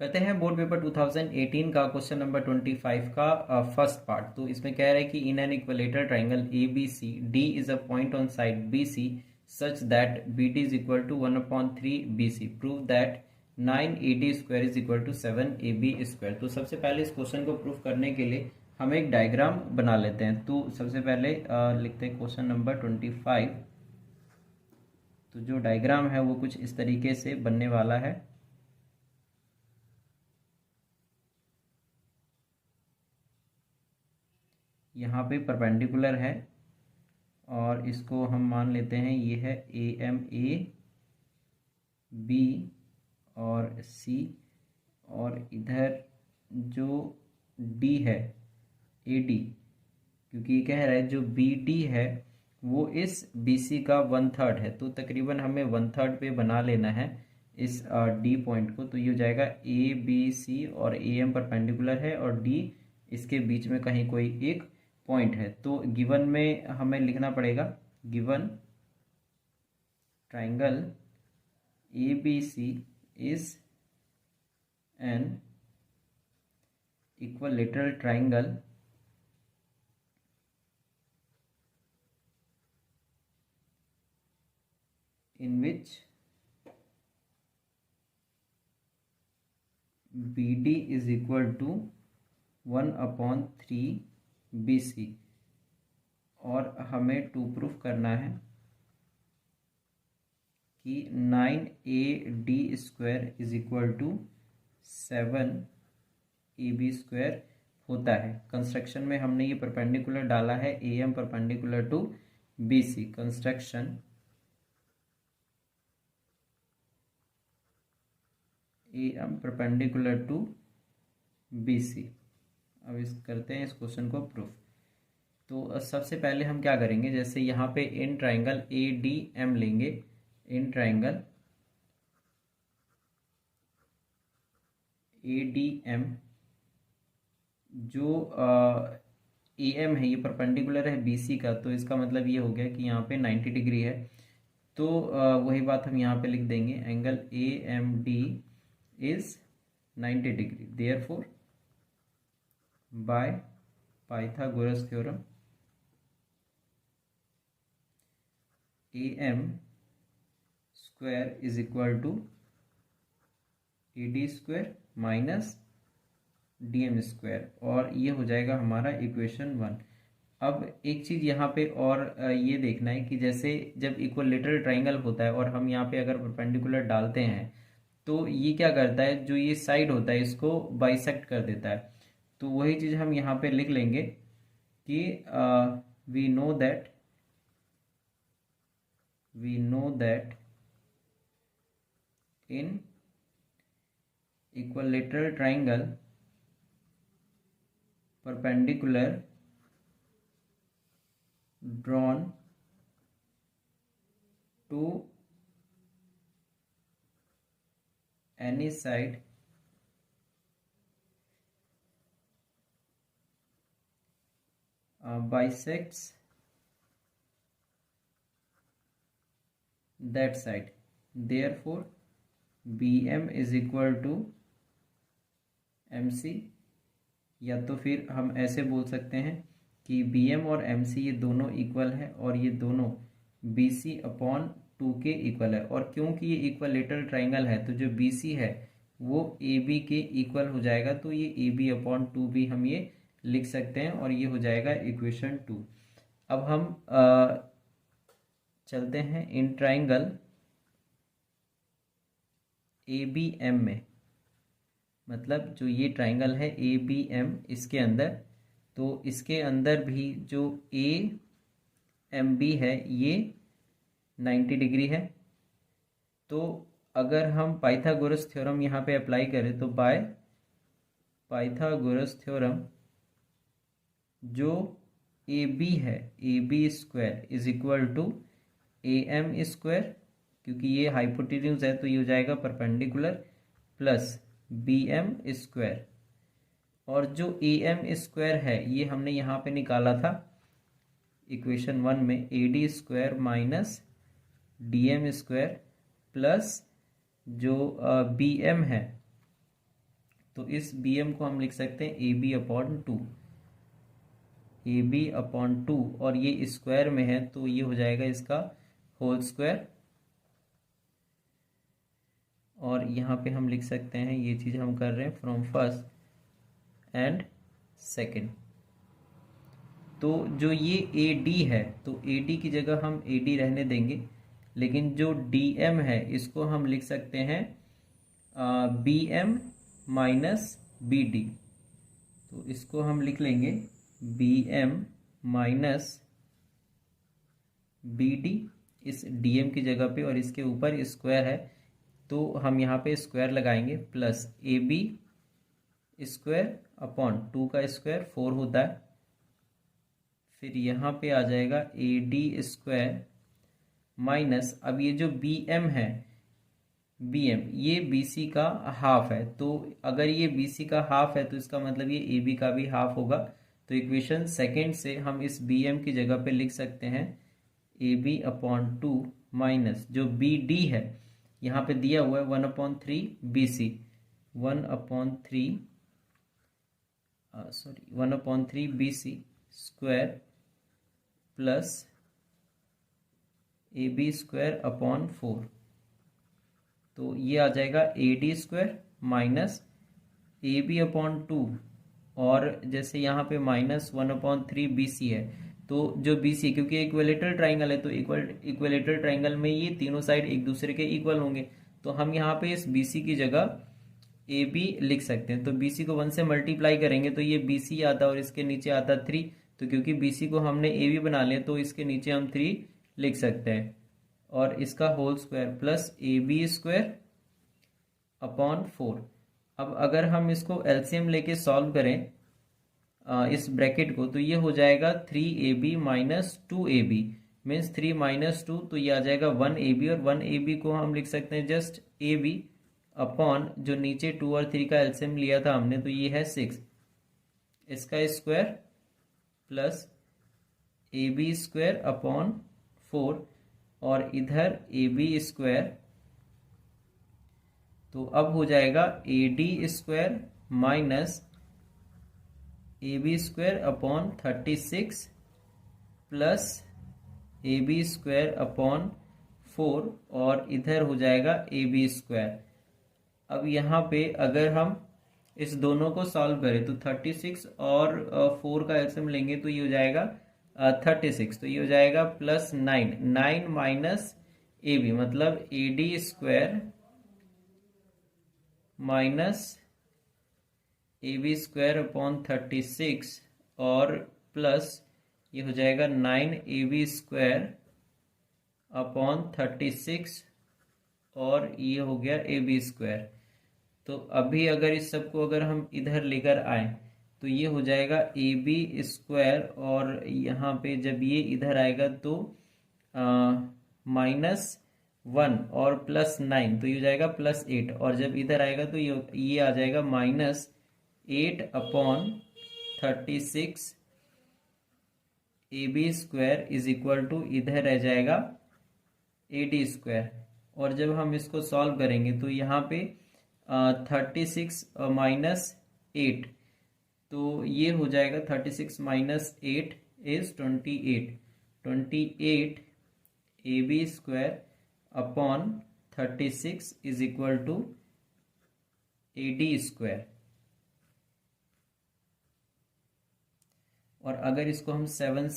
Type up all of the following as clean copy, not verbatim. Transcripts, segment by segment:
करते हैं board paper 2018 का क्वेश्चन नंबर 25 का फर्स्ट पार्ट। तो इसमें कह रहा है कि in an equilateral triangle A B C D is a point on side B C such that B D is equal to 1/3 B C. Prove that 9 AD square is equal to 7 AB square. तो सबसे पहले इस question को prove करने के लिए हम एक डायग्राम बना लेते हैं। तो सबसे पहले लिखते हैं क्वेश्चन नंबर 25। तो जो डायग्राम है वो कुछ इस तरीके से बनने वाला है। यहाँ पे परपेंडिकुलर है और इसको हम मान लेते हैं ये है ए बी और सी, और इधर जो डी है ए डी, क्योंकि ये कह रहा है जो बी डी है वो इस बी सी का 1/3 है। तो तकरीबन हमें 1/3 पे बना लेना है इस डी पॉइंट को। तो ये हो जाएगा ए बी सी और ए एम परपेंडिकुलर है और डी इसके बीच में कहीं कोई एक पॉइंट है। तो गिवन में हमें लिखना पड़ेगा given triangle A B C is an equilateral triangle in which BD is equal to 1/3 BC। और हमें टू प्रूफ करना है कि 9AD square is equal to 7AB square होता है। कंस्ट्रक्शन में हमने ये परपेंडिकुलर डाला है AM perpendicular to BC। Construction AM perpendicular to BC। अब इस करते हैं इस क्वेश्चन को प्रूफ। तो सबसे पहले हम क्या करेंगे, जैसे यहाँ पे इन ट्राइंगल ADM लेंगे। इन ट्राइंगल ADM जो AM है ये परपेंडिकुलर है BC का, तो इसका मतलब ये हो गया कि यहाँ पे 90 डिग्री है। तो वही बात हम यहाँ पे लिख देंगे, angle AMD is 90 degree। Therefore, by Pythagoras theorem, AM square is equal to AD square minus DM square, और ये हो जाएगा हमारा इक्वेशन 1। अब एक चीज़ यहाँ पे और ये देखना है कि जैसे जब इक्विलेटरल ट्राइंगल होता है और हम यहाँ पे अगर परपेंडिकुलर डालते हैं तो ये क्या करता है, जो ये साइड होता है इसको बाइसेक्ट कर देता है। तो वही चीज़ हम यहाँ पे लिख लेंगे कि we know that in equilateral triangle perpendicular drawn to any side bisects that side। Therefore BM is equal to MC, या तो फिर हम ऐसे बोल सकते हैं कि BM और MC ये दोनों इक्वल है और ये दोनों BC/2 के इक्वल है। और क्योंकि ये इक्विलेटरल ट्राइंगल है तो जो BC है वो AB के इक्वल हो जाएगा। तो ये AB/2 भी हम ये लिख सकते हैं और ये हो जाएगा इक्वेशन 2। अब हम चलते हैं इन ट्राइंगल ABM में, मतलब जो ये ट्राइंगल है ABM इसके अंदर, तो इसके अंदर भी जो AMB है ये 90 डिग्री है। तो अगर हम पाइथागोरस थ्योरम यहाँ पे अप्लाई करें तो बाय पाइथागोरस थ्योरम जो AB है AB square is equal to AM square, क्योंकि ये हाइपोटेन्यूज है तो ये हो जाएगा परपेंडिकुलर, प्लस BM स्क्वायर। और जो AM स्क्वायर है ये हमने यहाँ पे निकाला था इक्वेशन 1 में, AD square minus DM square plus जो BM है तो इस बी एम को हम लिख सकते हैं A B upon two, A B upon two, और ये स्क्वायर में है तो ये हो जाएगा इसका होल स्क्वायर। और यहाँ पे हम लिख सकते हैं, ये चीज़ हम कर रहे हैं फ्रॉम फर्स्ट एंड सेकंड। तो जो ये ए डी है, तो ए डी की जगह हम ए डी रहने देंगे, लेकिन जो डी एम है इसको हम लिख सकते हैं B M minus B D. तो इसको हम लिख लेंगे B M minus B D इस डी एम की जगह पे, और इसके ऊपर स्क्वायर है तो हम यहाँ पे स्क्वायर लगाएंगे, plus A B square upon two का स्क्वायर 4 होता है। फिर यहाँ पे आ जाएगा ए डी स्क्वायर माइनस, अब ये जो बी एम है, बी एम ये बी सी का हाफ है, तो अगर ये बी सी का हाफ है तो इसका मतलब ये ए बी का भी हाफ होगा। तो इक्वेशन सेकेंड से हम इस बी एम की जगह पे लिख सकते हैं A B upon two minus जो बी डी है, यहाँ पे दिया हुआ है 1/3 B C, 1/3 B C square plus A B square upon 4। तो ये आ जाएगा A D square minus A B upon two, और जैसे यहाँ पे माइनस 1/3 बी सी है, तो जो बी सी, क्योंकि इक्विलेटरल ट्राइंगल है तो इक्विलेटरल ट्राइंगल में ये तीनों साइड एक दूसरे के इक्वल होंगे, तो हम यहाँ पे इस बी सी की जगह ए बी लिख सकते हैं। तो बी सी को 1 से मल्टीप्लाई करेंगे तो ये बी सी आता और इसके नीचे आता 3, तो क्योंकि बी सी को हमने ए बी बना लिया तो इसके नीचे हम 3 लिख सकते हैं, और इसका whole square plus A B square upon 4। अब अगर हम इसको एलसीएम लेके सॉल्व करें इस ब्रैकेट को, तो ये हो जाएगा 3ab minus 2ab, means 3 minus 2, तो ये आ जाएगा 1ab, और 1ab को हम लिख सकते हैं जस्ट ab अपॉन जो नीचे 2 और 3 का एलसीएम लिया था हमने, तो ये है 6, इसका square plus ab square upon 4, और इधर ab स्क्वायर, तो अब हो जाएगा A D square minus A B square upon 36 plus A B square upon 4, और इधर हो जाएगा ए बी स्क्वायर। अब यहाँ पे अगर हम इस दोनों को सॉल्व करें तो 36 और 4 का एलसीएम लेंगे तो ये हो जाएगा 36, तो ये हो जाएगा प्लस 9 माइनस ए बी, मतलब A D square minus A B square upon 36, और प्लस ये हो जाएगा 9 ए बी स्क्वायर अपॉन 36, और ये हो गया ए बी स्क्वायर। तो अभी अगर इस सब को अगर हम इधर लेकर आए तो ये हो जाएगा ए बी स्क्वायर, और यहाँ पे जब ये इधर आएगा तो -1 और प्लस 9, तो ये हो जाएगा +8, और जब इधर आएगा तो ये आ जाएगा -8 upon 36 A B square is equal to, इधर रह जाएगा ए डी स्क्वायर। और जब हम इसको सॉल्व करेंगे तो यहाँ पे 36 माइनस 8, तो ये हो जाएगा 36 minus 8 is 28 A B square upon 36 is equal to A D square. और अगर इसको हम 7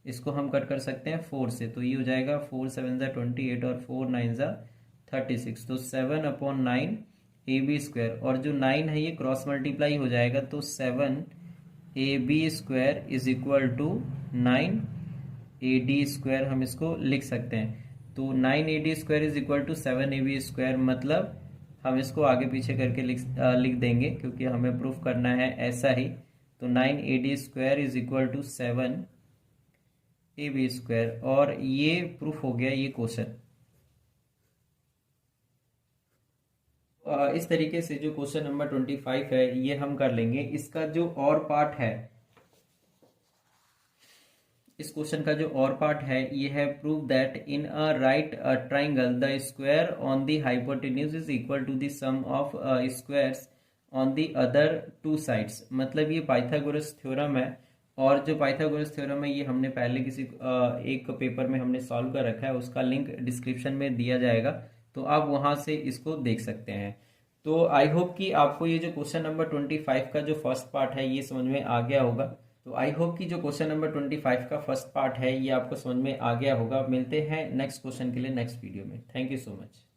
इसको हम कट कर सकते हैं 4 से, तो ये हो जाएगा 4 7 ज़ा 28 और 4 9 ज़ा 36, तो 7/9 ए बी स्क्वायर, और जो 9 है ये क्रॉस मल्टीप्लाई हो जाएगा, तो 7 A B square is equal to 9 A D square हम इसको लिख सकते हैं। तो 9 A D square is equal to 7 A B square, मतलब हम इसको आगे पीछे करके लिख देंगे क्योंकि हमें प्रूफ करना है ऐसा ही। तो 9 A D square is equal to 7 A B square, और ये प्रूफ हो गया ये क्वेश्चन। इस तरीके से जो क्वेश्चन नंबर 25 है ये हम कर लेंगे। इसका जो और पार्ट है इस क्वेश्चन का जो और पार्ट है ये है prove that in a right triangle the square on the hypotenuse is equal to the sum of squares on the other two sides. मतलब ये पाइथागोरस थ्योरम है, और जो पाइथागोरस थ्योरम है ये हमने पहले किसी एक पेपर में हमने सॉल्व कर रखा है, उसका लिंक डिस्क्रिप्शन में दिया जाएगा, तो आप वहां से इसको देख सकते हैं। तो आई होप कि आपको ये जो क्वेश्चन नंबर 25 का जो फर्स्ट पार्ट है ये समझ में आ गया होगा। तो आई होप कि जो क्वेश्चन नंबर 25 का फर्स्ट पार्ट है ये आपको समझ में आ गया होगा। मिलते हैं नेक्स्ट क्वेश्चन के लिए नेक्स्ट वीडियो में। Thank you so much.